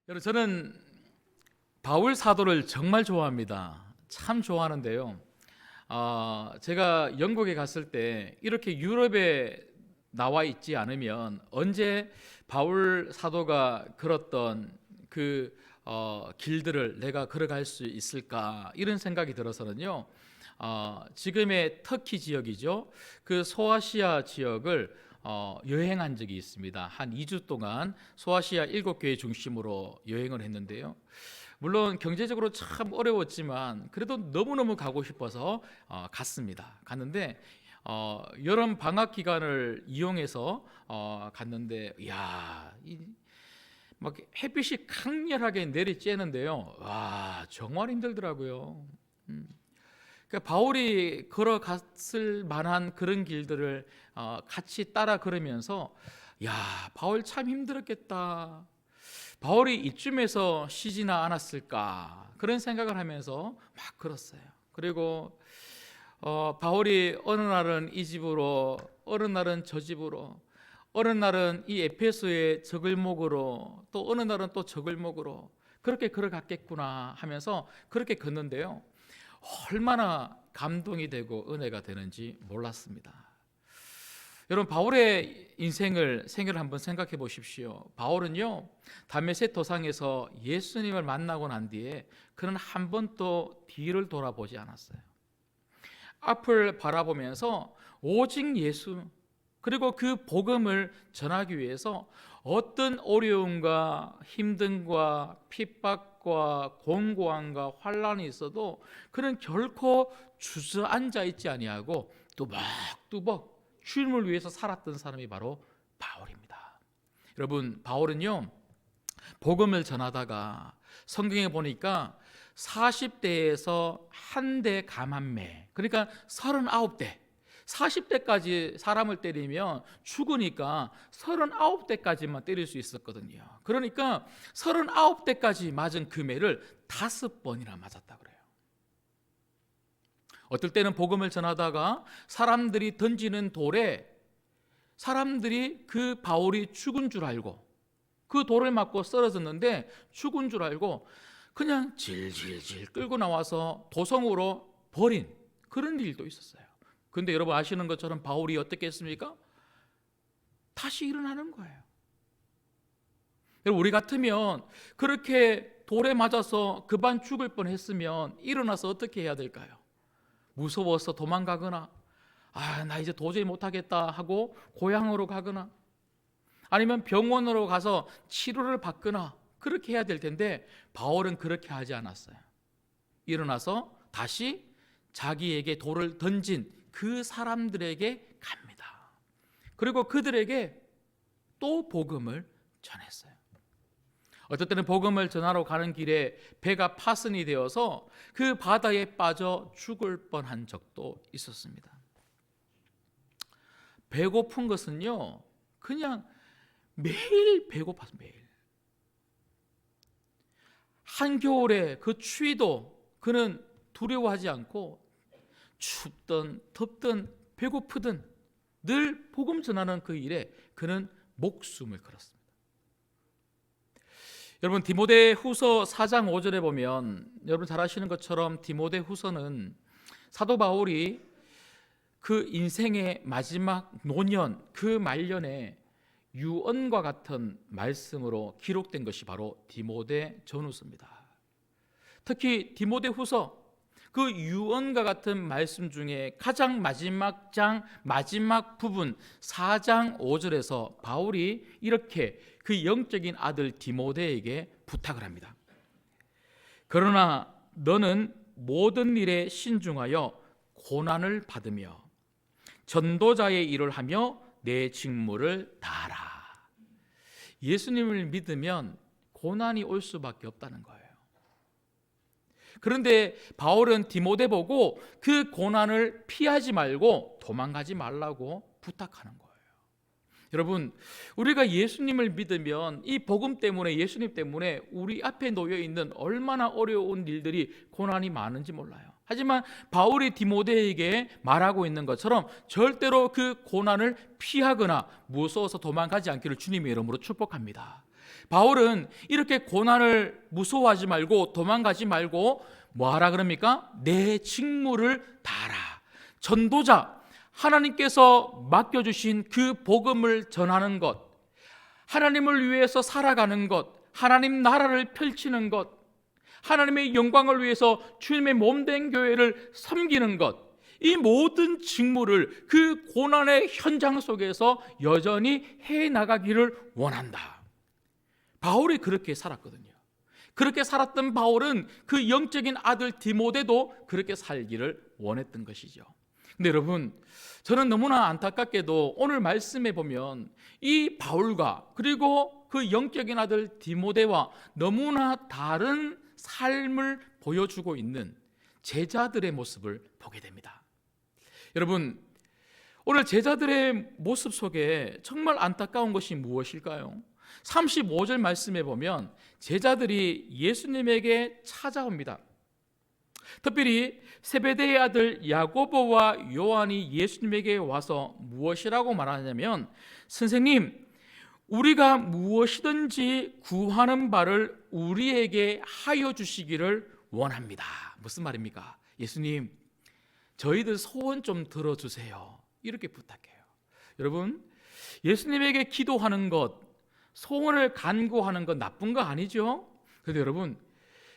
여러분, 저는 바울 사도를 정말 좋아합니다. 참 좋아하는데요. 제가 영국에 갔을 때 이렇게 유럽에 나와 있지 않으면 언제 바울 사도가 걸었던 그 길들을 내가 걸어갈 수 있을까, 이런 생각이 들어서는요. 지금의 터키 지역이죠. 그 소아시아 지역을 여행한 적이 있습니다. 한 2주 동안 소아시아 7교회 중심으로 여행을 했는데요. 물론 경제적으로 참 어려웠지만 그래도 너무너무 가고 싶어서 갔습니다. 갔는데 여름 방학 기간을 이용해서 갔는데, 막 햇빛이 강렬하게 내리쬐는데요. 와, 정말 힘들더라고요. 그러니까 바울이 걸어갔을 만한 그런 길들을 같이 따라 걸으면서, 바울 참 힘들었겠다, 바울이 이쯤에서 쉬지나 않았을까, 그런 생각을 하면서 막 걸었어요. 그리고 바울이 어느 날은 이 집으로, 어느 날은 저 집으로, 어느 날은 이 에페소의 저글목으로, 또 어느 날은 또 저글목으로 그렇게 걸어갔겠구나 하면서 그렇게 걷는데요. 얼마나 감동이 되고 은혜가 되는지 몰랐습니다. 여러분, 바울의 생애를 한번 생각해 보십시오. 바울은요, 다메섹 도상에서 예수님을 만나고 난 뒤에 그는 한 번도 뒤를 돌아보지 않았어요. 앞을 바라보면서 오직 예수, 그리고 그 복음을 전하기 위해서 어떤 어려움과 힘듦과 핍박과 공고함과 환난이 있어도 그는 결코 주저앉아 있지 아니하고 뚜벅뚜벅 주님을 위해서 살았던 사람이 바로 바울입니다. 여러분, 바울은요, 복음을 전하다가 성경에 보니까 40대에서 한 대 감한매, 그러니까 39대, 40대까지 사람을 때리면 죽으니까 39대까지만 때릴 수 있었거든요. 그러니까 39대까지 맞은 그 매를 5번이나 맞았다 그래요. 어떨 때는 복음을 전하다가 사람들이 던지는 돌에 사람들이 그 바울이 죽은 줄 알고, 그 돌을 맞고 쓰러졌는데 죽은 줄 알고 그냥 질질질 끌고 나와서 도성으로 버린 그런 일도 있었어요. 근데 여러분 아시는 것처럼 바울이 어떻게 했습니까? 다시 일어나는 거예요. 여러분, 우리 같으면 그렇게 돌에 맞아서 그만 죽을 뻔했으면 일어나서 어떻게 해야 될까요? 무서워서 도망가거나, 나 이제 도저히 못하겠다 하고 고향으로 가거나, 아니면 병원으로 가서 치료를 받거나 그렇게 해야 될 텐데, 바울은 그렇게 하지 않았어요. 일어나서 다시 자기에게 돌을 던진 그 사람들에게 갑니다. 그리고 그들에게 또 복음을 전했어요. 어떨 때는 복음을 전하러 가는 길에 배가 파손이 되어서 그 바다에 빠져 죽을 뻔한 적도 있었습니다. 배고픈 것은요, 그냥 매일 배고파서 매일. 한겨울에 그 추위도 그는 두려워하지 않고 춥든 덥든 배고프든 늘 복음 전하는 그 일에 그는 목숨을 걸었습니다. 여러분, 디모데후서 4장 5절에 보면, 여러분 잘 아시는 것처럼 디모데후서는 사도 바울이 그 인생의 마지막 노년, 그 말년에 유언과 같은 말씀으로 기록된 것이 바로 디모데전후서입니다. 특히 디모데후서 그 유언과 같은 말씀 중에 가장 마지막 장, 마지막 부분 4장 5절에서 바울이 이렇게 그 영적인 아들 디모데에게 부탁을 합니다. 그러나 너는 모든 일에 신중하여 고난을 받으며 전도자의 일을 하며 내 직무를 다하라. 예수님을 믿으면 고난이 올 수밖에 없다는 거예요. 그런데 바울은 디모데 보고 그 고난을 피하지 말고 도망가지 말라고 부탁하는 거예요. 여러분, 우리가 예수님을 믿으면 이 복음 때문에, 예수님 때문에 우리 앞에 놓여 있는 얼마나 어려운 일들이, 고난이 많은지 몰라요. 하지만 바울이 디모데에게 말하고 있는 것처럼 절대로 그 고난을 피하거나 무서워서 도망가지 않기를 주님의 이름으로 축복합니다. 바울은 이렇게 고난을 무서워하지 말고 도망가지 말고 뭐 하라 그럽니까? 내 직무를 다하라. 전도자, 하나님께서 맡겨주신 그 복음을 전하는 것, 하나님을 위해서 살아가는 것, 하나님 나라를 펼치는 것, 하나님의 영광을 위해서 주님의 몸된 교회를 섬기는 것, 이 모든 직무를 그 고난의 현장 속에서 여전히 해나가기를 원한다. 바울이 그렇게 살았거든요. 그렇게 살았던 바울은 그 영적인 아들 디모데도 그렇게 살기를 원했던 것이죠. 근데 여러분, 저는 너무나 안타깝게도 오늘 말씀에 보면 이 바울과 그리고 그 영적인 아들 디모데와 너무나 다른 삶을 보여주고 있는 제자들의 모습을 보게 됩니다. 여러분, 오늘 제자들의 모습 속에 정말 안타까운 것이 무엇일까요? 35절 말씀에 보면 제자들이 예수님에게 찾아옵니다. 특별히 세베대의 아들 야고보와 요한이 예수님에게 와서 무엇이라고 말하냐면, 선생님, 우리가 무엇이든지 구하는 바를 우리에게 하여 주시기를 원합니다. 무슨 말입니까? 예수님, 저희들 소원 좀 들어주세요. 이렇게 부탁해요. 여러분, 예수님에게 기도하는 것, 소원을 간구하는 건 나쁜 거 아니죠? 그런데 여러분,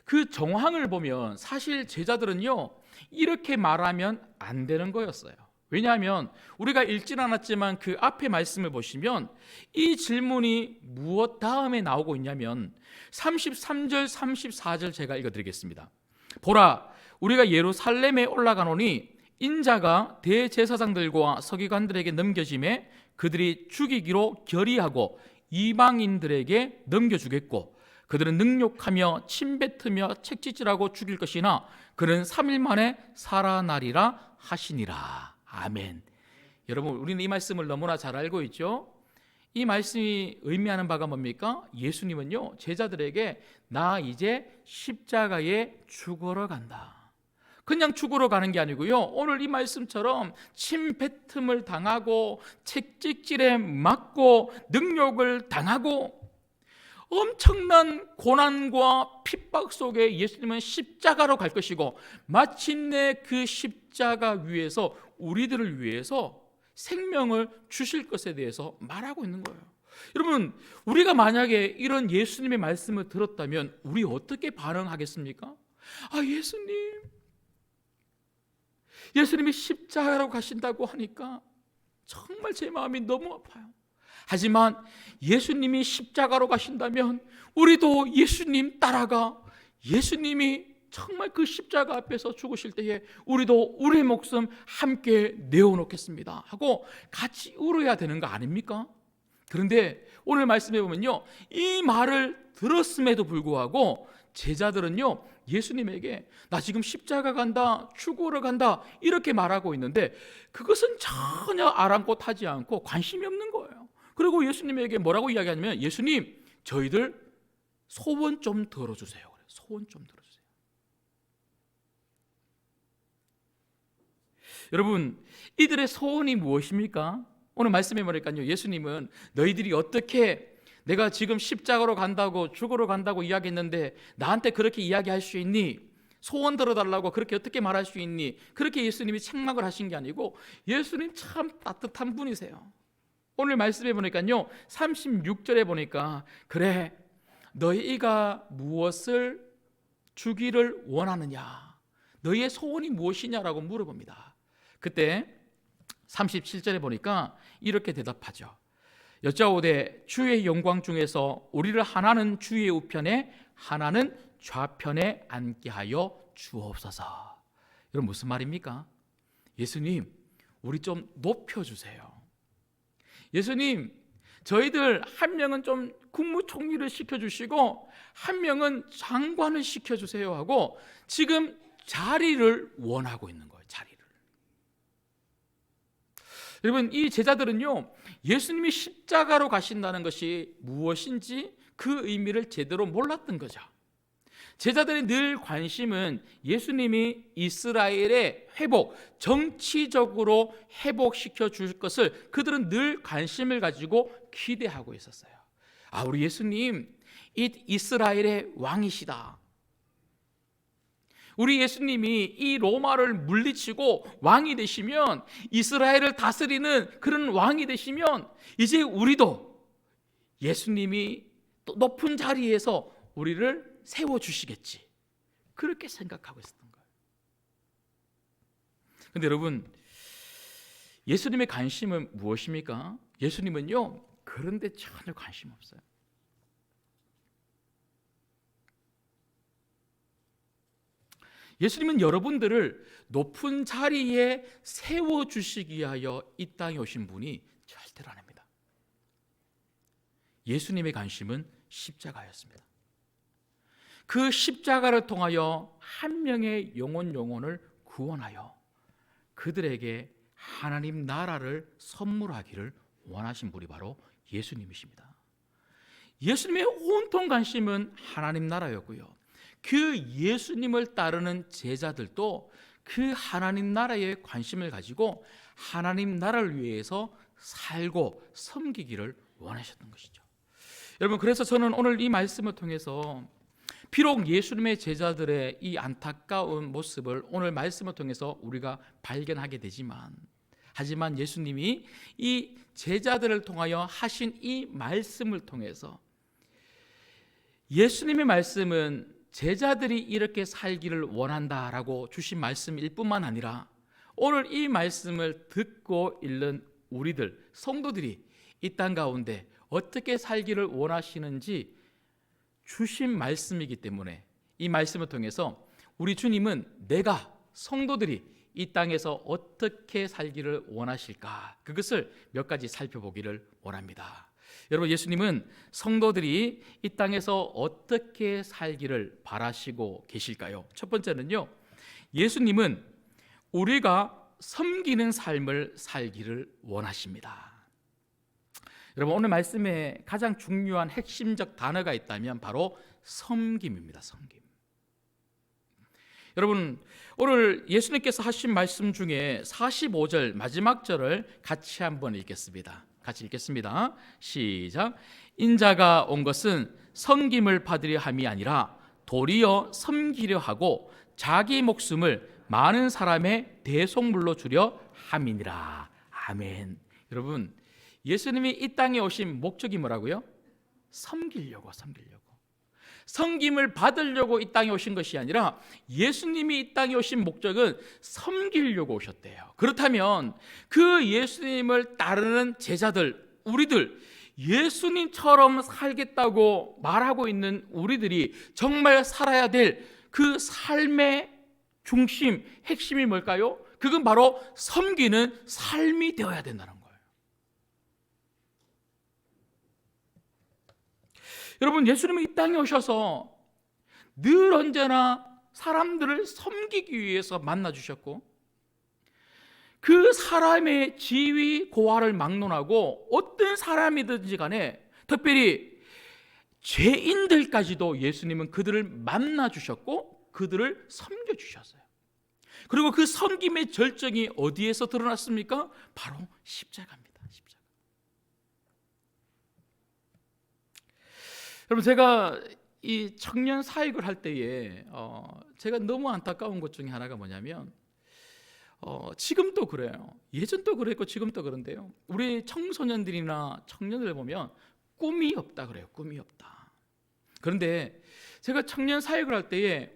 그 정황을 보면 사실 제자들은요, 이렇게 말하면 안 되는 거였어요. 왜냐하면 우리가 읽진 않았지만 그 앞에 말씀을 보시면 이 질문이 무엇 다음에 나오고 있냐면 33절 34절 제가 읽어드리겠습니다. 보라, 우리가 예루살렘에 올라가노니 인자가 대제사장들과 서기관들에게 넘겨짐에 그들이 죽이기로 결의하고 이방인들에게 넘겨주겠고 그들은 능욕하며 침뱉으며 책짓질하고 죽일 것이나 그는 3일 만에 살아나리라 하시니라. 아멘. 여러분, 우리는 이 말씀을 너무나 잘 알고 있죠? 이 말씀이 의미하는 바가 뭡니까? 예수님은요, 제자들에게 나 이제 십자가에 죽으러 간다. 그냥 죽으러 가는 게 아니고요, 오늘 이 말씀처럼 침뱉음을 당하고 책찍질에 맞고 능욕을 당하고 엄청난 고난과 핍박 속에 예수님은 십자가로 갈 것이고 마침내 그 십자가 위에서 우리들을 위해서 생명을 주실 것에 대해서 말하고 있는 거예요. 여러분, 우리가 만약에 이런 예수님의 말씀을 들었다면 우리 어떻게 반응하겠습니까? 아, 예수님이 십자가로 가신다고 하니까 정말 제 마음이 너무 아파요. 하지만 예수님이 십자가로 가신다면 우리도 예수님 따라가 예수님이 정말 그 십자가 앞에서 죽으실 때에 우리도 우리의 목숨 함께 내어놓겠습니다 하고 같이 울어야 되는 거 아닙니까? 그런데 오늘 말씀해 보면요, 이 말을 들었음에도 불구하고 제자들은요, 예수님에게 나 지금 십자가 간다, 죽으러 간다 이렇게 말하고 있는데 그것은 전혀 아랑곳하지 않고 관심이 없는 거예요. 그리고 예수님에게 뭐라고 이야기하냐면, 예수님, 저희들 소원 좀 들어주세요. 소원 좀 들어주세요. 여러분, 이들의 소원이 무엇입니까? 오늘 말씀해 보니까요, 예수님은 너희들이 어떻게 내가 지금 십자가로 간다고 죽으러 간다고 이야기했는데 나한테 그렇게 이야기할 수 있니? 소원 들어달라고 그렇게 어떻게 말할 수 있니? 그렇게 예수님이 책망을 하신 게 아니고 예수님 참 따뜻한 분이세요. 오늘 말씀해 보니까요, 36절에 보니까 그래, 너희가 무엇을 주기를 원하느냐, 너희의 소원이 무엇이냐라고 물어봅니다. 그때 37절에 보니까 이렇게 대답하죠. 여짜오되 주의 영광 중에서 우리를 하나는 주의 우편에 하나는 좌편에 앉게 하여 주옵소서. 이건 무슨 말입니까? 예수님, 우리 좀 높여주세요. 예수님, 저희들 한 명은 좀 국무총리를 시켜주시고 한 명은 장관을 시켜주세요 하고 지금 자리를 원하고 있는 거예요. 자리를. 여러분, 이 제자들은요, 예수님이 십자가로 가신다는 것이 무엇인지 그 의미를 제대로 몰랐던 거죠. 제자들의 늘 관심은 예수님이 이스라엘의 회복, 정치적으로 회복시켜 줄 것을 그들은 늘 관심을 가지고 기대하고 있었어요. 아, 우리 예수님 이스라엘의 왕이시다. 우리 예수님이 이 로마를 물리치고 왕이 되시면, 이스라엘을 다스리는 그런 왕이 되시면, 이제 우리도 예수님이 또 높은 자리에서 우리를 세워주시겠지, 그렇게 생각하고 있었던 거예요. 그런데 여러분, 예수님의 관심은 무엇입니까? 예수님은요, 그런 데 전혀 관심 없어요. 예수님은 여러분들을 높은 자리에 세워주시기 위하여 이 땅에 오신 분이 절대로 아닙니다. 예수님의 관심은 십자가였습니다. 그 십자가를 통하여 한 명의 영혼을 구원하여 그들에게 하나님 나라를 선물하기를 원하신 분이 바로 예수님이십니다. 예수님의 온통 관심은 하나님 나라였고요, 그 예수님을 따르는 제자들도 그 하나님 나라에 관심을 가지고 하나님 나라를 위해서 살고 섬기기를 원하셨던 것이죠. 여러분, 그래서 저는 오늘 이 말씀을 통해서 비록 예수님의 제자들의 이 안타까운 모습을 오늘 말씀을 통해서 우리가 발견하게 되지만, 하지만 예수님이 이 제자들을 통하여 하신 이 말씀을 통해서, 예수님의 말씀은 제자들이 이렇게 살기를 원한다라고 주신 말씀일 뿐만 아니라, 오늘 이 말씀을 듣고 읽는 우리들, 성도들이 이 땅 가운데 어떻게 살기를 원하시는지 주신 말씀이기 때문에, 이 말씀을 통해서 우리 주님은 내가, 성도들이 이 땅에서 어떻게 살기를 원하실까, 그것을 몇 가지 살펴보기를 원합니다. 여러분, 예수님은 성도들이 이 땅에서 어떻게 살기를 바라시고 계실까요? 첫 번째는요, 예수님은 우리가 섬기는 삶을 살기를 원하십니다. 여러분, 오늘 말씀에 가장 중요한 핵심적 단어가 있다면 바로 섬김입니다. 섬김. 여러분, 오늘 예수님께서 하신 말씀 중에 45절 마지막 절을 같이 한번 읽겠습니다. 같이 읽겠습니다. 시작. 인자가 온 것은 섬김을 받으려 함이 아니라 도리어 섬기려 하고 자기 목숨을 많은 사람의 대속물로 주려 함이니라. 아멘. 여러분, 예수님이 이 땅에 오신 목적이 뭐라고요? 섬기려고. 섬김을 받으려고 이 땅에 오신 것이 아니라, 예수님이 이 땅에 오신 목적은 섬기려고 오셨대요. 그렇다면 그 예수님을 따르는 제자들, 우리들, 예수님처럼 살겠다고 말하고 있는 우리들이 정말 살아야 될 그 삶의 중심, 핵심이 뭘까요? 그건 바로 섬기는 삶이 되어야 된다는 거예요. 여러분, 예수님이 이 땅에 오셔서 늘 언제나 사람들을 섬기기 위해서 만나 주셨고, 그 사람의 지위 고하를 막론하고 어떤 사람이든지 간에, 특별히 죄인들까지도 예수님은 그들을 만나 주셨고 그들을 섬겨 주셨어요. 그리고 그 섬김의 절정이 어디에서 드러났습니까? 바로 십자가입니다. 십자가. 여러분, 제가 이 청년 사역을 할 때에 제가 너무 안타까운 것 중에 하나가 뭐냐면, 지금도 그래요. 예전도 그랬고 지금도 그런데요, 우리 청소년들이나 청년들 보면 꿈이 없다 그래요. 꿈이 없다. 그런데 제가 청년 사역을 할 때에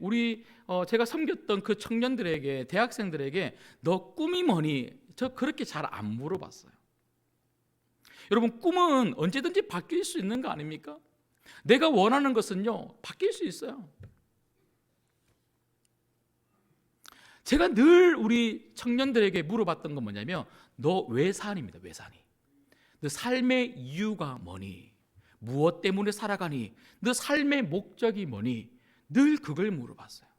제가 섬겼던 그 청년들에게, 대학생들에게 너 꿈이 뭐니? 저 그렇게 잘 안 물어봤어요. 여러분, 꿈은 언제든지 바뀔 수 있는 거 아닙니까? 내가 원하는 것은요, 바뀔 수 있어요. 제가 늘 우리 청년들에게 물어봤던 건 뭐냐면, 너 왜 사니입니다. 왜 사니? 너 삶의 이유가 뭐니? 무엇 때문에 살아가니? 너 삶의 목적이 뭐니? 늘 그걸 물어봤어요.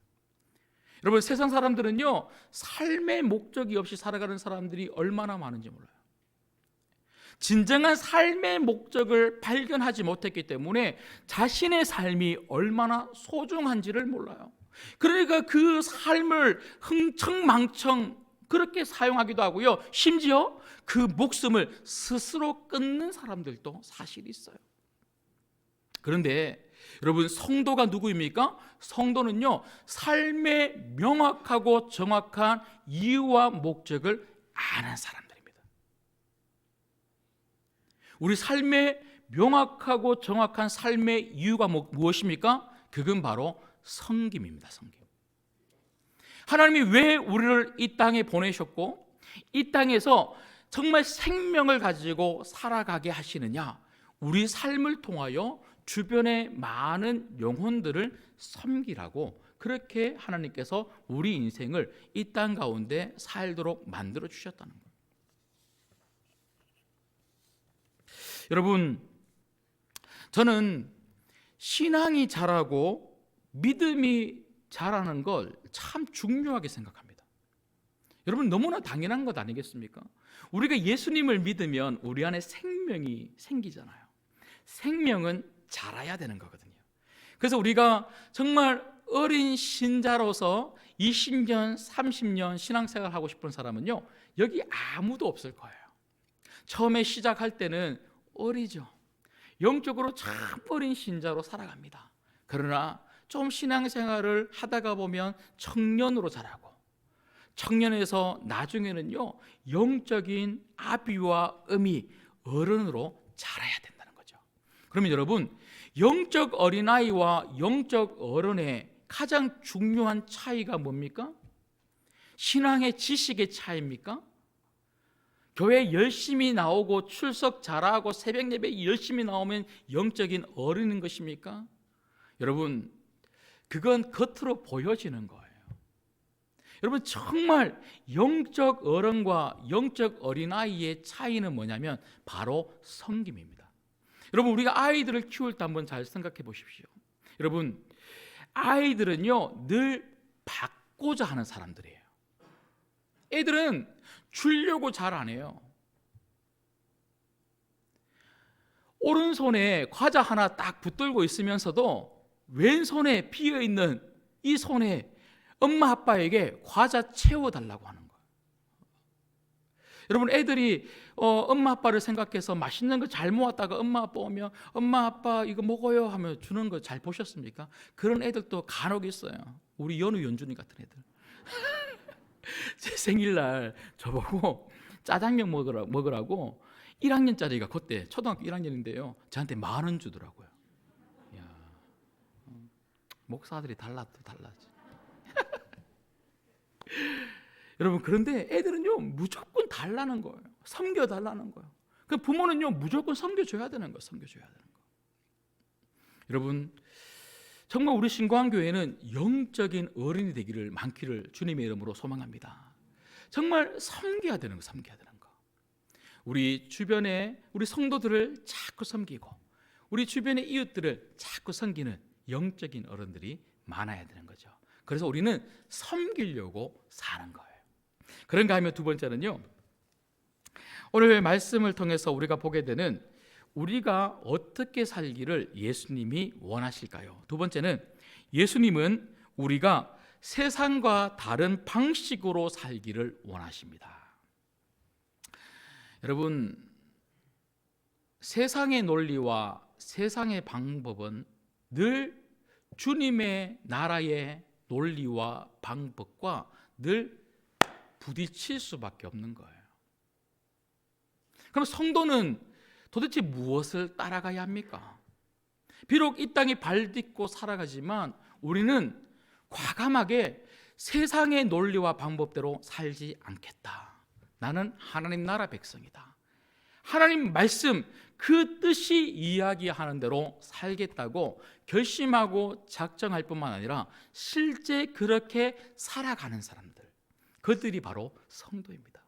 여러분, 세상 사람들은요, 삶의 목적이 없이 살아가는 사람들이 얼마나 많은지 몰라요. 진정한 삶의 목적을 발견하지 못했기 때문에 자신의 삶이 얼마나 소중한지를 몰라요. 그러니까 그 삶을 흥청망청 그렇게 사용하기도 하고요, 심지어 그 목숨을 스스로 끊는 사람들도 사실 있어요. 그런데 여러분, 성도가 누구입니까? 성도는요, 삶의 명확하고 정확한 이유와 목적을 아는 사람들입니다. 우리 삶의 명확하고 정확한 삶의 이유가 무엇입니까? 그건 바로 섬김입니다. 섬김. 하나님이 왜 우리를 이 땅에 보내셨고 이 땅에서 정말 생명을 가지고 살아가게 하시느냐? 우리 삶을 통하여 주변의 많은 영혼들을 섬기라고, 그렇게 하나님께서 우리 인생을 이 땅 가운데 살도록 만들어 주셨다는 거예요. 여러분, 저는 신앙이 자라고 믿음이 자라는 걸 참 중요하게 생각합니다. 여러분, 너무나 당연한 것 아니겠습니까? 우리가 예수님을 믿으면 우리 안에 생명이 생기잖아요. 생명은 자라야 되는 거거든요. 그래서 우리가 정말 어린 신자로서 20년, 30년 신앙생활 하고 싶은 사람은요, 여기 아무도 없을 거예요. 처음에 시작할 때는 어리죠. 영적으로 참 어린 신자로 살아갑니다. 그러나 좀 신앙생활을 하다가 보면 청년으로 자라고, 청년에서 나중에는요, 영적인 아비와 음이 어른으로 자라야 된다는 거죠. 그러면 여러분, 영적 어린아이와 영적 어른의 가장 중요한 차이가 뭡니까? 신앙의 지식의 차이입니까? 교회 열심히 나오고 출석 잘하고 새벽 예배 열심히 나오면 영적인 어른인 것입니까? 여러분, 그건 겉으로 보여지는 거예요. 여러분, 정말 영적 어른과 영적 어린아이의 차이는 뭐냐면 바로 섬김입니다. 여러분, 우리가 아이들을 키울 때 한번 잘 생각해 보십시오. 여러분, 아이들은요, 늘 받고자 하는 사람들이에요. 애들은 주려고 잘 안 해요. 오른손에 과자 하나 딱 붙들고 있으면서도 왼손에 비어있는 이 손에 엄마 아빠에게 과자 채워달라고 하는 거예요. 여러분, 애들이 엄마 아빠를 생각해서 맛있는 거 잘 모았다가 엄마 아빠 오면 엄마 아빠 이거 먹어요 하면 주는 거 잘 보셨습니까? 그런 애들도 간혹 있어요. 우리 연우 연준이 같은 애들. 제 생일날 저보고 짜장면 먹으라고 1학년짜리가 그때 초등학교 1학년인데요 저한테 10,000원 주더라고요. 이야, 목사들이 달라지. 여러분, 그런데 애들은요 무조건 달라는 거예요. 섬겨달라는 거예요. 그 부모는요 무조건 섬겨줘야 되는 거예요. 섬겨줘야 되는 거. 여러분, 정말 우리 신광교회는 영적인 어른이 되기를 많기를 주님의 이름으로 소망합니다. 정말 섬겨야 되는 거, 섬겨야 되는 거. 우리 주변에 우리 성도들을 자꾸 섬기고 우리 주변의 이웃들을 자꾸 섬기는 영적인 어른들이 많아야 되는 거죠. 그래서 우리는 섬기려고 사는 거예요. 그런가 하면 두 번째는요, 오늘 말씀을 통해서 우리가 보게 되는 우리가 어떻게 살기를 예수님이 원하실까요? 두 번째는 예수님은 우리가 세상과 다른 방식으로 살기를 원하십니다. 여러분, 세상의 논리와 세상의 방법은 늘 주님의 나라의 논리와 방법과 늘 부딪힐 수밖에 없는 거예요. 그럼 성도는 도대체 무엇을 따라가야 합니까? 비록 이 땅에 발 딛고 살아가지만 우리는 과감하게 세상의 논리와 방법대로 살지 않겠다. 나는 하나님 나라 백성이다. 하나님 말씀 그 뜻이 이야기하는 대로 살겠다고 결심하고 작정할 뿐만 아니라 실제 그렇게 살아가는 사람들, 그들이 바로 성도입니다.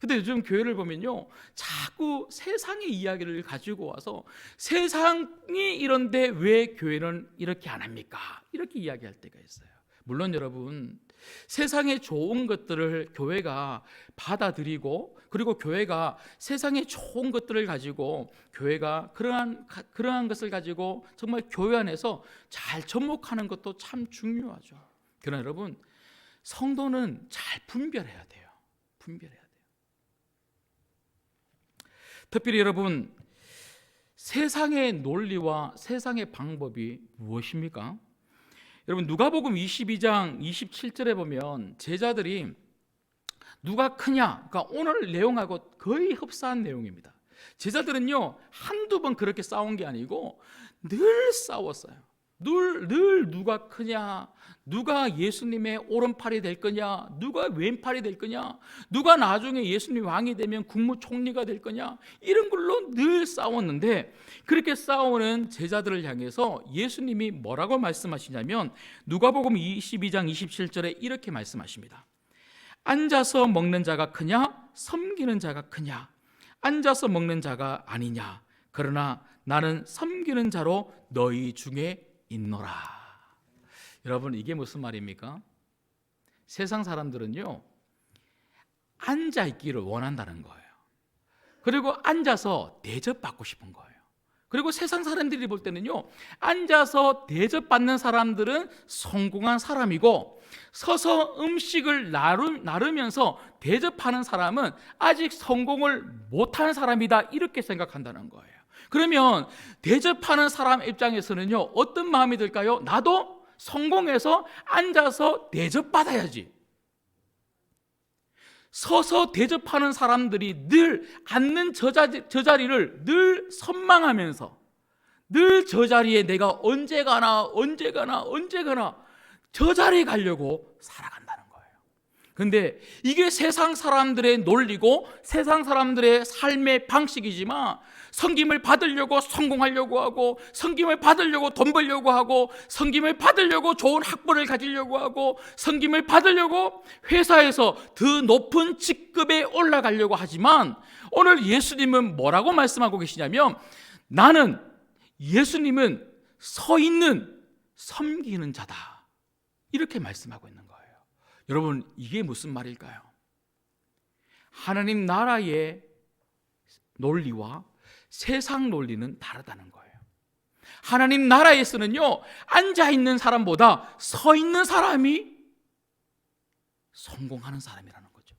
근데 요즘 교회를 보면요 자꾸 세상의 이야기를 가지고 와서 세상이 이런데 왜 교회는 이렇게 안 합니까? 이렇게 이야기할 때가 있어요. 물론 여러분, 세상의 좋은 것들을 교회가 받아들이고 그리고 교회가 세상의 좋은 것들을 가지고 교회가 그러한 것을 가지고 정말 교회 안에서 잘 접목하는 것도 참 중요하죠. 그러나 여러분, 성도는 잘 분별해야 돼요. 분별해야 돼요. 특별히 여러분, 세상의 논리와 세상의 방법이 무엇입니까? 여러분 누가복음 22장 27절에 보면 제자들이 누가 크냐, 그러니까 오늘 내용하고 거의 흡사한 내용입니다. 제자들은요 한두 번 그렇게 싸운 게 아니고 늘 싸웠어요. 늘 누가 크냐, 누가 예수님의 오른팔이 될 거냐, 누가 왼팔이 될 거냐, 누가 나중에 예수님 왕이 되면 국무총리가 될 거냐, 이런 걸로 늘 싸웠는데, 그렇게 싸우는 제자들을 향해서 예수님이 뭐라고 말씀하시냐면 누가복음 22장 27절에 이렇게 말씀하십니다. 앉아서 먹는 자가 크냐, 섬기는 자가 크냐? 앉아서 먹는 자가 아니냐, 그러나 나는 섬기는 자로 너희 중에 있노라. 여러분 이게 무슨 말입니까? 세상 사람들은요 앉아 있기를 원한다는 거예요. 그리고 앉아서 대접받고 싶은 거예요. 그리고 세상 사람들이 볼 때는요 앉아서 대접받는 사람들은 성공한 사람이고, 서서 음식을 나르면서 대접하는 사람은 아직 성공을 못한 사람이다, 이렇게 생각한다는 거예요. 그러면 대접하는 사람 입장에서는요 어떤 마음이 들까요? 나도 성공해서 앉아서 대접받아야지. 서서 대접하는 사람들이 늘 앉는 저 자리를 늘 선망하면서 늘 저 자리에 내가 언제 가나 저 자리에 가려고 살아간다는 거예요. 그런데 이게 세상 사람들의 논리고 세상 사람들의 삶의 방식이지만, 섬김을 받으려고 성공하려고 하고, 섬김을 받으려고 돈 벌려고 하고, 섬김을 받으려고 좋은 학벌을 가지려고 하고, 섬김을 받으려고 회사에서 더 높은 직급에 올라가려고 하지만, 오늘 예수님은 뭐라고 말씀하고 계시냐면 예수님은 서 있는 섬기는 자다, 이렇게 말씀하고 있는 거예요. 여러분 이게 무슨 말일까요? 하나님 나라의 논리와 세상 논리는 다르다는 거예요. 하나님 나라에서는요 앉아있는 사람보다 서 있는 사람이 성공하는 사람이라는 거죠.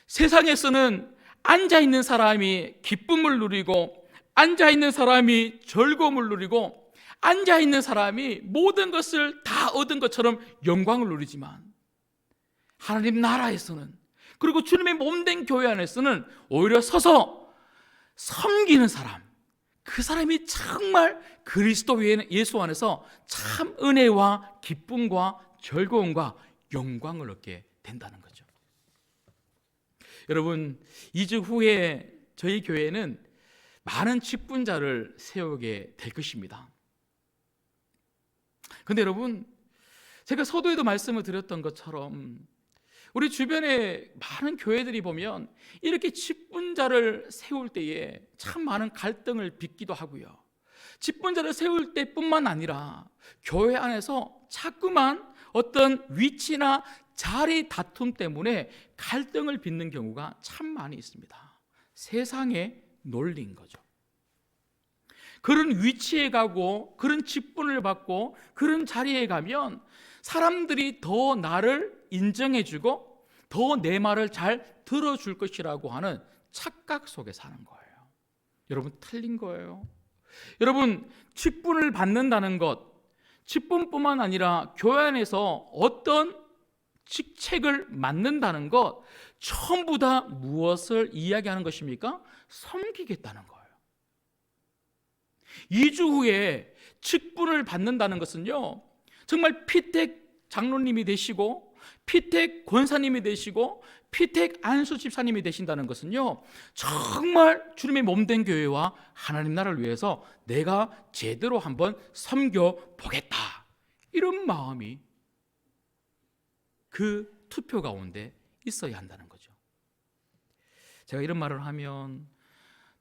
세상에서는 앉아있는 사람이 기쁨을 누리고, 앉아있는 사람이 즐거움을 누리고, 앉아있는 사람이 모든 것을 다 얻은 것처럼 영광을 누리지만, 하나님 나라에서는, 그리고 주님의 몸된 교회 안에서는 오히려 서서 섬기는 사람, 그 사람이 정말 그리스도 예수 안에서 참 은혜와 기쁨과 즐거움과 영광을 얻게 된다는 거죠. 여러분 2주 후에 저희 교회는 많은 직분자를 세우게 될 것입니다. 그런데 여러분, 제가 서두에도 말씀을 드렸던 것처럼 우리 주변에 많은 교회들이 보면 이렇게 직분자를 세울 때에 참 많은 갈등을 빚기도 하고요, 직분자를 세울 때뿐만 아니라 교회 안에서 자꾸만 어떤 위치나 자리 다툼 때문에 갈등을 빚는 경우가 참 많이 있습니다. 세상의 논리인 거죠. 그런 위치에 가고 그런 직분을 받고 그런 자리에 가면 사람들이 더 나를 인정해주고 더 내 말을 잘 들어줄 것이라고 하는 착각 속에 사는 거예요. 여러분 틀린 거예요. 여러분 직분을 받는다는 것, 직분뿐만 아니라 교회 안에서 어떤 직책을 맡는다는 것, 전부 다 무엇을 이야기하는 것입니까? 섬기겠다는 거예요. 2주 후에 직분을 받는다는 것은요, 정말 피택 장로님이 되시고 피택 권사님이 되시고 피택 안수 집사님이 되신다는 것은요, 정말 주님의 몸된 교회와 하나님 나라를 위해서 내가 제대로 한번 섬겨보겠다, 이런 마음이 그 투표 가운데 있어야 한다는 거죠. 제가 이런 말을 하면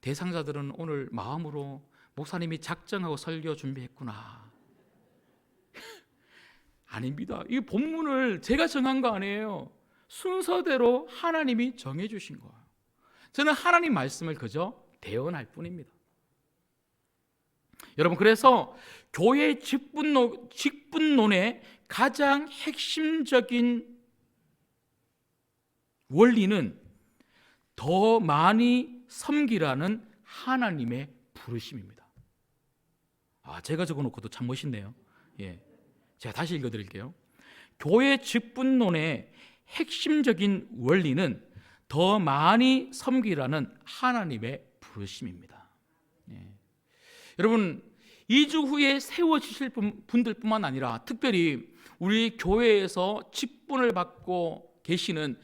대상자들은 오늘 마음으로 목사님이 작정하고 설교 준비했구나. 아닙니다. 이 본문을 제가 정한 거 아니에요. 순서대로 하나님이 정해주신 거예요. 저는 하나님 말씀을 그저 대언할 뿐입니다. 여러분, 그래서 교회 직분론의 가장 핵심적인 원리는 더 많이 섬기라는 하나님의 부르심입니다. 제가 적어놓고도 참 멋있네요. 제가 다시 읽어드릴게요. 교회 직분론의 핵심적인 원리는 더 많이 섬기라는 하나님의 부르심입니다. 여러분, 2주 후에 세워지실 분들뿐만 아니라 특별히 우리 교회에서 직분을 받고 계시는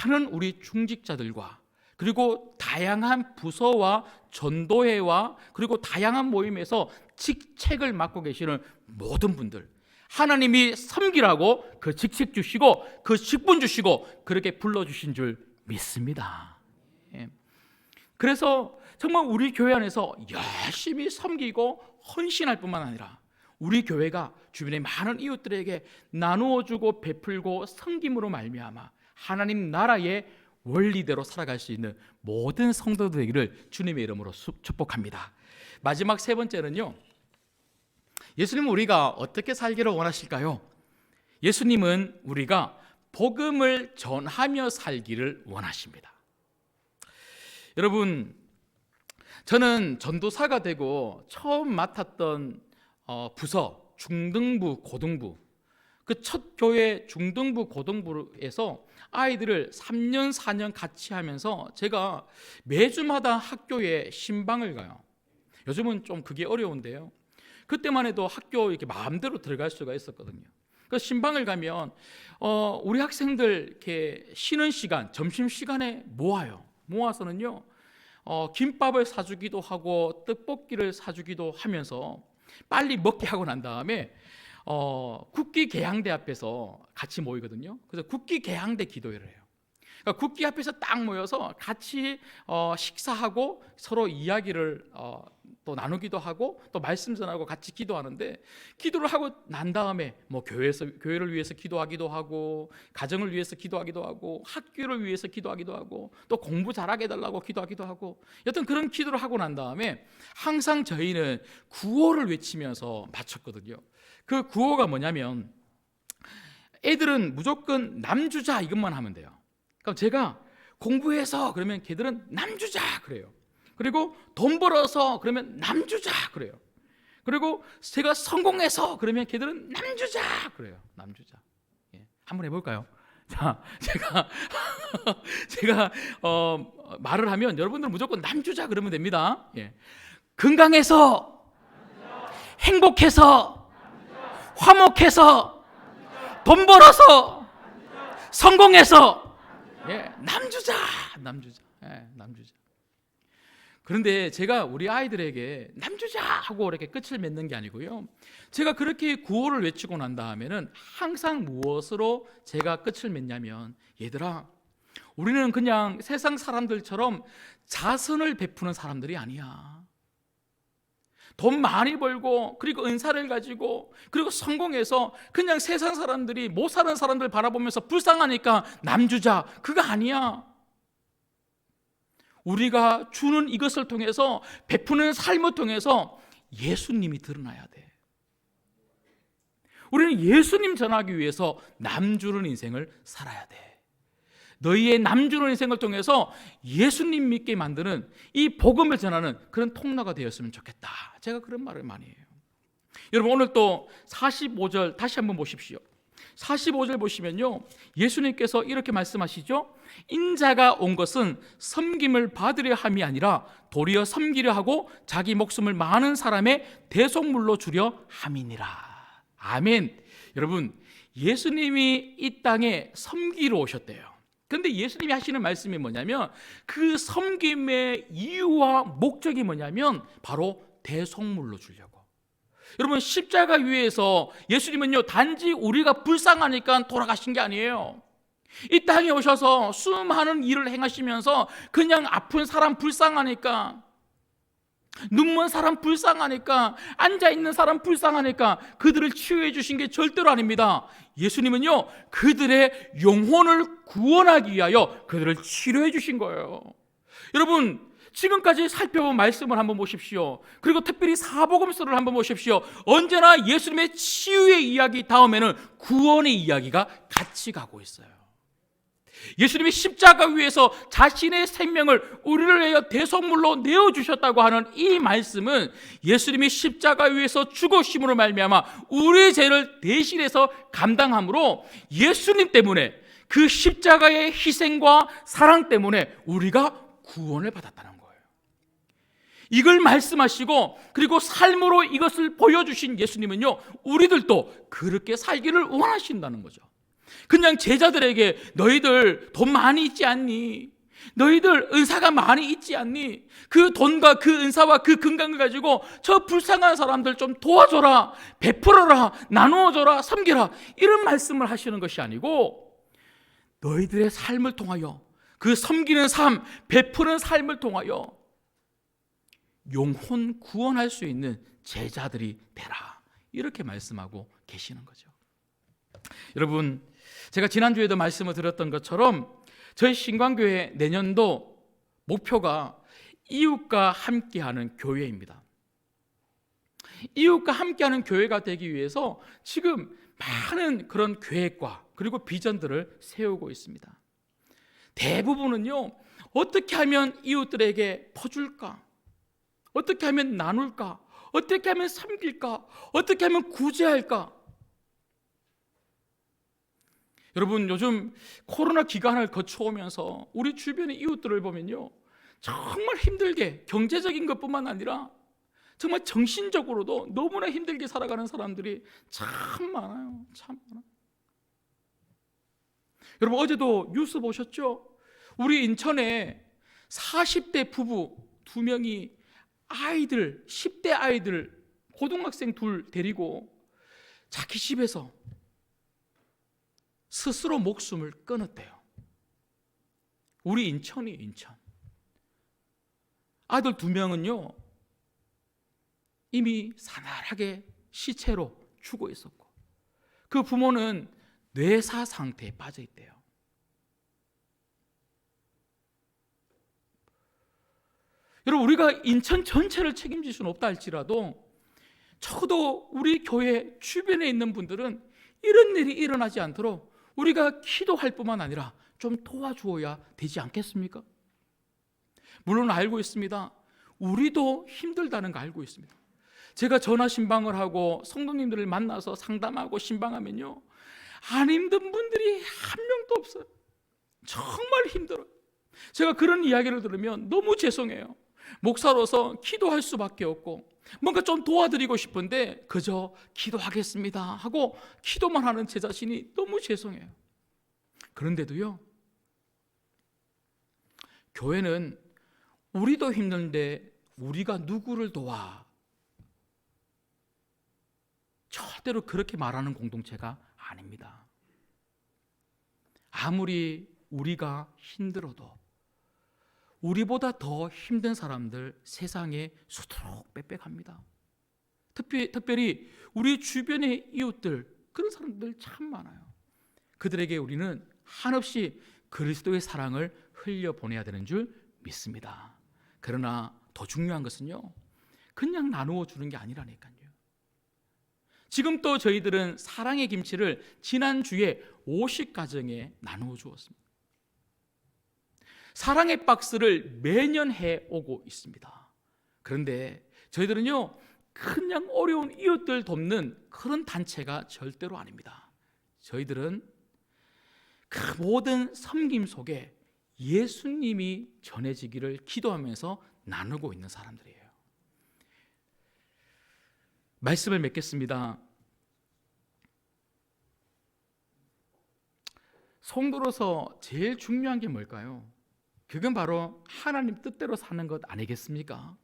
많은 우리 중직자들과 그리고 다양한 부서와 전도회와 그리고 다양한 모임에서 직책을 맡고 계시는 모든 분들, 하나님이 섬기라고 그 직책 주시고 그 직분 주시고 그렇게 불러주신 줄 믿습니다. 그래서 정말 우리 교회 안에서 열심히 섬기고 헌신할 뿐만 아니라 우리 교회가 주변의 많은 이웃들에게 나누어주고 베풀고 섬김으로 말미암아 하나님 나라의 원리대로 살아갈 수 있는 모든 성도들 되기를 주님의 이름으로 축복합니다. 마지막 세 번째는요, 예수님은 우리가 어떻게 살기를 원하실까요? 예수님은 우리가 복음을 전하며 살기를 원하십니다. 여러분, 저는 전도사가 되고 처음 맡았던 부서 중등부, 고등부, 그 첫 교회 중등부, 고등부에서 아이들을 3년, 4년 같이 하면서 제가 매주마다 학교에 신방을 가요. 요즘은 좀 그게 어려운데요. 그때만 해도 학교 이렇게 마음대로 들어갈 수가 있었거든요. 그 신방을 가면 우리 학생들 이렇게 쉬는 시간, 점심 시간에 모아서는요, 김밥을 사주기도 하고 떡볶이를 사주기도 하면서 빨리 먹게 하고 난 다음에 국기 개항대 앞에서 같이 모이거든요. 그래서 국기 개항대 기도회를 해요. 그러니까 국기 앞에서 딱 모여서 같이 식사하고 서로 이야기를 또 나누기도 하고 또 말씀 전하고 같이 기도하는데, 기도를 하고 난 다음에 뭐 교회를 위해서 기도하기도 하고 가정을 위해서 기도하기도 하고 학교를 위해서 기도하기도 하고 또 공부 잘하게 해달라고 기도하기도 하고, 여튼 그런 기도를 하고 난 다음에 항상 저희는 구호를 외치면서 마쳤거든요. 그 구호가 뭐냐면, 애들은 무조건 남주자 이것만 하면 돼요. 그럼 제가 공부해서 그러면 걔들은 남주자 그래요. 그리고 돈 벌어서 그러면 남주자 그래요. 그리고 제가 성공해서 그러면 걔들은 남주자 그래요. 남주자. 한번 해볼까요? 자, 제가 말을 하면 여러분들은 무조건 남주자 그러면 됩니다. 건강해서, 행복해서, 화목해서, 돈 벌어서, 성공해서, 남주자. 그런데 제가 우리 아이들에게 남주자 하고 이렇게 끝을 맺는 게 아니고요, 제가 그렇게 구호를 외치고 난 다음에는 항상 무엇으로 제가 끝을 맺냐면, 얘들아, 우리는 그냥 세상 사람들처럼 자선을 베푸는 사람들이 아니야. 돈 많이 벌고 그리고 은사를 가지고 그리고 성공해서 그냥 세상 사람들이 못 사는 사람들 바라보면서 불쌍하니까 남주자, 그거 아니야. 우리가 주는 이것을 통해서, 베푸는 삶을 통해서 예수님이 드러나야 돼. 우리는 예수님 전하기 위해서 남주는 인생을 살아야 돼. 너희의 남주는 인생을 통해서 예수님 믿게 만드는 이 복음을 전하는 그런 통로가 되었으면 좋겠다. 제가 그런 말을 많이 해요. 여러분, 오늘 또 45절 다시 한번 보십시오. 45절 보시면요, 예수님께서 이렇게 말씀하시죠. 인자가 온 것은 섬김을 받으려 함이 아니라 도리어 섬기려 하고 자기 목숨을 많은 사람의 대속물로 주려 함이니라. 아멘. 여러분, 예수님이 이 땅에 섬기러 오셨대요. 그런데 예수님이 하시는 말씀이 뭐냐면, 그 섬김의 이유와 목적이 뭐냐면 바로 대속물로 주려고. 여러분, 십자가 위에서 예수님은요, 단지 우리가 불쌍하니까 돌아가신 게 아니에요. 이 땅에 오셔서 수많은 일을 행하시면서 그냥 아픈 사람 불쌍하니까, 눈먼 사람 불쌍하니까, 앉아있는 사람 불쌍하니까 그들을 치유해 주신 게 절대로 아닙니다. 예수님은요, 그들의 영혼을 구원하기 위하여 그들을 치료해 주신 거예요. 여러분, 지금까지 살펴본 말씀을 한번 보십시오. 그리고 특별히 사복음서를 한번 보십시오. 언제나 예수님의 치유의 이야기 다음에는 구원의 이야기가 같이 가고 있어요. 예수님이 십자가 위에서 자신의 생명을 우리를 위하여 대속물로 내어주셨다고 하는 이 말씀은 예수님이 십자가 위에서 죽으심으로 말미암아 우리의 죄를 대신해서 감당함으로 예수님 때문에 그 십자가의 희생과 사랑 때문에 우리가 구원을 받았다는 거예요. 이걸 말씀하시고 그리고 삶으로 이것을 보여주신 예수님은요, 우리들도 그렇게 살기를 원하신다는 거죠. 그냥 제자들에게 너희들 돈 많이 있지 않니? 너희들 은사가 많이 있지 않니? 그 돈과 그 은사와 그 건강을 가지고 저 불쌍한 사람들 좀 도와줘라, 베풀어라, 나누어줘라, 섬기라, 이런 말씀을 하시는 것이 아니고 너희들의 삶을 통하여, 그 섬기는 삶, 베푸는 삶을 통하여 영혼 구원할 수 있는 제자들이 되라, 이렇게 말씀하고 계시는 거죠. 여러분, 제가 지난주에도 말씀을 드렸던 것처럼 저희 신광교회 내년도 목표가 이웃과 함께하는 교회입니다. 이웃과 함께하는 교회가 되기 위해서 지금 많은 그런 계획과 그리고 비전들을 세우고 있습니다. 대부분은요, 어떻게 하면 이웃들에게 퍼줄까? 어떻게 하면 나눌까? 어떻게 하면 섬길까? 어떻게 하면 구제할까? 여러분, 요즘 코로나 기간을 거쳐오면서 우리 주변의 이웃들을 보면요, 정말 힘들게 경제적인 것뿐만 아니라 정말 정신적으로도 너무나 힘들게 살아가는 사람들이 참 많아요. 참 많아요. 여러분, 어제도 뉴스 보셨죠? 우리 인천에 40대 부부 2명이 아이들, 10대 아이들, 고등학생 2 데리고 자기 집에서 스스로 목숨을 끊었대요. 우리 인천이 인천. 아들 2명은요 이미 사나하게 시체로 죽어 있었고 그 부모는 뇌사 상태에 빠져 있대요. 여러분, 우리가 인천 전체를 책임질 수는 없다 할지라도 적어도 우리 교회 주변에 있는 분들은 이런 일이 일어나지 않도록 우리가 기도할 뿐만 아니라 좀 도와주어야 되지 않겠습니까? 물론 알고 있습니다. 우리도 힘들다는 거 알고 있습니다. 제가 전화 신방을 하고 성도님들을 만나서 상담하고 신방하면요, 안 힘든 분들이 한 명도 없어요. 정말 힘들어요. 제가 그런 이야기를 들으면 너무 죄송해요. 목사로서 기도할 수밖에 없고 뭔가 좀 도와드리고 싶은데 그저 기도하겠습니다 하고 기도만 하는 제 자신이 너무 죄송해요. 그런데도요, 교회는 우리도 힘든데 우리가 누구를 도와? 절대로 그렇게 말하는 공동체가 아닙니다. 아무리 우리가 힘들어도 우리보다 더 힘든 사람들 세상에 수두룩 빽빽합니다. 특별히 우리 주변의 이웃들, 그런 사람들 참 많아요. 그들에게 우리는 한없이 그리스도의 사랑을 흘려보내야 되는 줄 믿습니다. 그러나 더 중요한 것은요, 그냥 나누어 주는 게 아니라니까요. 지금 또 저희들은 사랑의 김치를 지난주에 50가정에 나누어 주었습니다. 사랑의 박스를 매년 해오고 있습니다. 그런데 저희들은요, 그냥 어려운 이웃들 돕는 그런 단체가 절대로 아닙니다. 저희들은 그 모든 섬김 속에 예수님이 전해지기를 기도하면서 나누고 있는 사람들이에요. 말씀을 맺겠습니다. 성도로서 제일 중요한 게 뭘까요? 그건 바로 하나님 뜻대로 사는 것 아니겠습니까?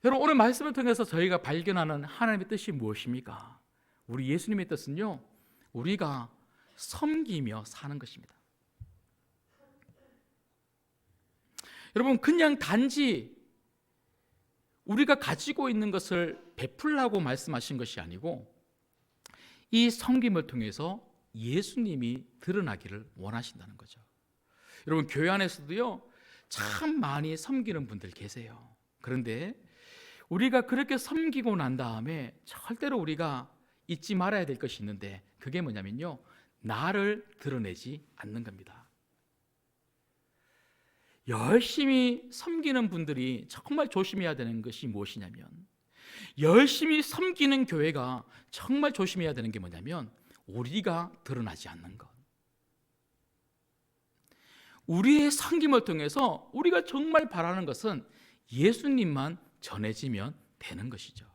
여러분, 오늘 말씀을 통해서 저희가 발견하는 하나님의 뜻이 무엇입니까? 우리 예수님의 뜻은요, 우리가 섬기며 사는 것입니다. 여러분, 그냥 단지 우리가 가지고 있는 것을 베풀라고 말씀하신 것이 아니고 이 섬김을 통해서 예수님이 드러나기를 원하신다는 거죠. 여러분, 교회 안에서도요, 참 많이 섬기는 분들 계세요. 그런데 우리가 그렇게 섬기고 난 다음에 절대로 우리가 잊지 말아야 될 것이 있는데 그게 뭐냐면요, 나를 드러내지 않는 겁니다. 열심히 섬기는 분들이 정말 조심해야 되는 것이 무엇이냐면, 열심히 섬기는 교회가 정말 조심해야 되는 게 뭐냐면 우리가 드러나지 않는 것. 우리의 섬김을 통해서 우리가 정말 바라는 것은 예수님만 전해지면 되는 것이죠.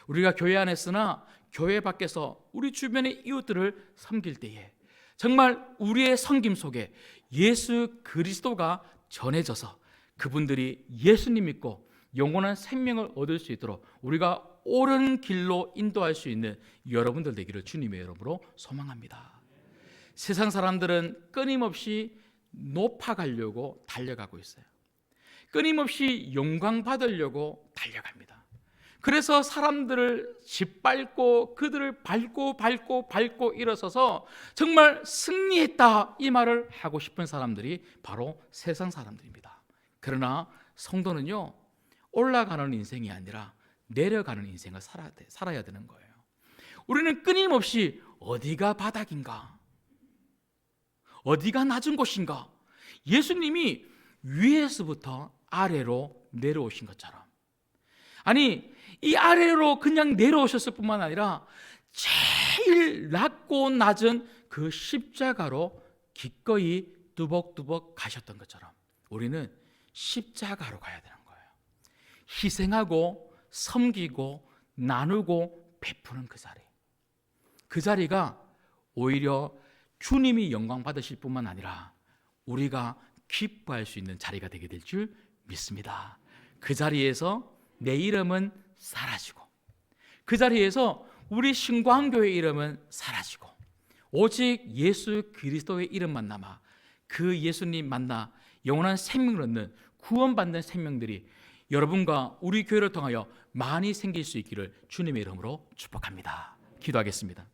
우리가 교회 안에 있으나 교회 밖에서 우리 주변의 이웃들을 섬길 때에 정말 우리의 섬김 속에 예수 그리스도가 전해져서 그분들이 예수님 믿고 영원한 생명을 얻을 수 있도록 우리가 옳은 길로 인도할 수 있는 여러분들 되기를 주님의 이름으로 소망합니다. 세상 사람들은 끊임없이 높아가려고 달려가고 있어요. 끊임없이 영광 받으려고 달려갑니다. 그래서 사람들을 짓밟고 그들을 밟고 일어서서 정말 승리했다 이 말을 하고 싶은 사람들이 바로 세상 사람들입니다. 그러나 성도는요, 올라가는 인생이 아니라 내려가는 인생을 살아야 되는 거예요. 우리는 끊임없이 어디가 바닥인가, 어디가 낮은 곳인가, 예수님이 위에서부터 아래로 내려오신 것처럼, 아니 이 아래로 그냥 내려오셨을 뿐만 아니라 제일 낮고 낮은 그 십자가로 기꺼이 뚜벅뚜벅 가셨던 것처럼 우리는 십자가로 가야 되는 거예요. 희생하고 섬기고 나누고 베푸는 그 자리가 오히려 주님이 영광 받으실 뿐만 아니라 우리가 기뻐할 수 있는 자리가 되게 될 줄 믿습니다. 그 자리에서 내 이름은 사라지고, 그 자리에서 우리 신광교회 이름은 사라지고, 오직 예수 그리스도의 이름만 남아 그 예수님 만나 영원한 생명을 얻는 구원받는 생명들이 여러분과 우리 교회를 통하여 많이 생길 수 있기를 주님의 이름으로 축복합니다. 기도하겠습니다.